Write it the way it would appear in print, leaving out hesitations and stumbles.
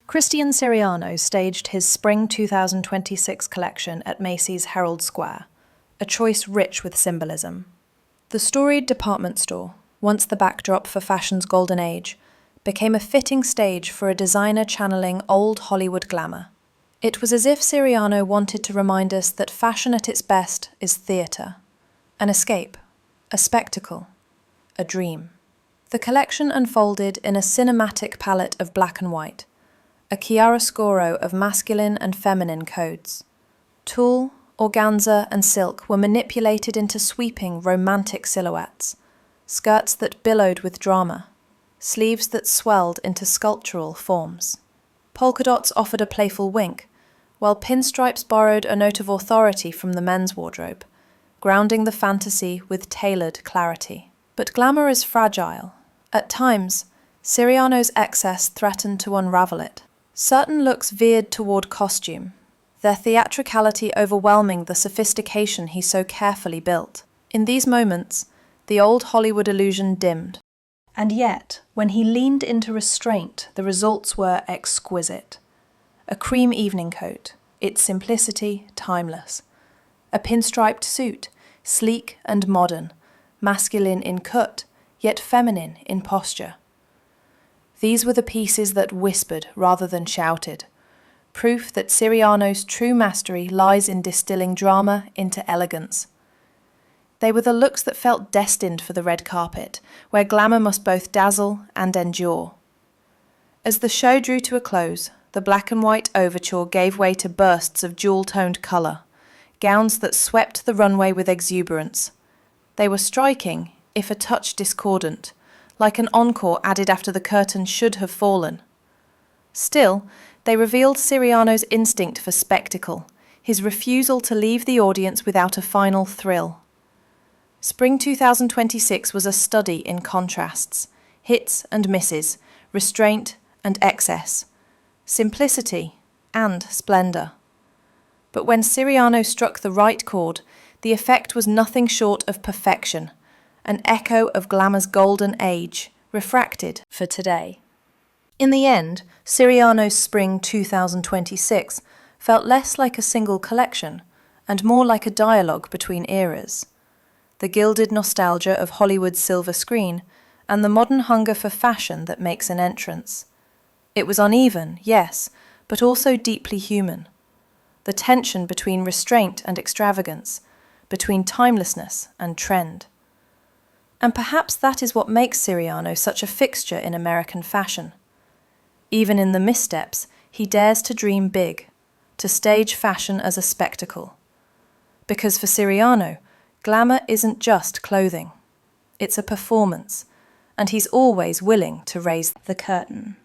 Christian Siriano staged his Spring 2026 collection at Macy's Herald Square, a choice rich with symbolism. The storied department store, once the backdrop for fashion's golden age, became a fitting stage for a designer channeling old Hollywood glamour. It was as if Siriano wanted to remind us that fashion at its best is theatre, an escape, a spectacle, a dream. The collection unfolded in a cinematic palette of black and white, a chiaroscuro of masculine and feminine codes. Tulle, organza, and silk were manipulated into sweeping, romantic silhouettes, skirts that billowed with drama, sleeves that swelled into sculptural forms. Polka dots offered a playful wink, while pinstripes borrowed a note of authority from the men's wardrobe, grounding the fantasy with tailored clarity. But glamour is fragile. At times, Siriano's excess threatened to unravel it. Certain looks veered toward costume, their theatricality overwhelming the sophistication he so carefully built. In these moments, the old Hollywood illusion dimmed. And yet, when he leaned into restraint, the results were exquisite. A cream evening coat, its simplicity timeless. A pinstriped suit, sleek and modern, masculine in cut, yet feminine in posture. These were the pieces that whispered rather than shouted, proof that Siriano's true mastery lies in distilling drama into elegance. They were the looks that felt destined for the red carpet, where glamour must both dazzle and endure. As the show drew to a close, the black and white overture gave way to bursts of jewel-toned colour, gowns that swept the runway with exuberance. They were striking, if a touch discordant, like an encore added after the curtain should have fallen. Still, they revealed Siriano's instinct for spectacle, his refusal to leave the audience without a final thrill. Spring 2026 was a study in contrasts, hits and misses, restraint and excess, simplicity and splendour. But when Siriano struck the right chord, the effect was nothing short of perfection, an echo of glamour's golden age, refracted for today. In the end, Siriano's Spring 2026 felt less like a single collection and more like a dialogue between eras. The gilded nostalgia of Hollywood's silver screen and the modern hunger for fashion that makes an entrance. It was uneven, yes, but also deeply human. The tension between restraint and extravagance, between timelessness and trend. And perhaps that is what makes Siriano such a fixture in American fashion. Even in the missteps, he dares to dream big, to stage fashion as a spectacle. Because for Siriano, glamour isn't just clothing. It's a performance, and he's always willing to raise the curtain.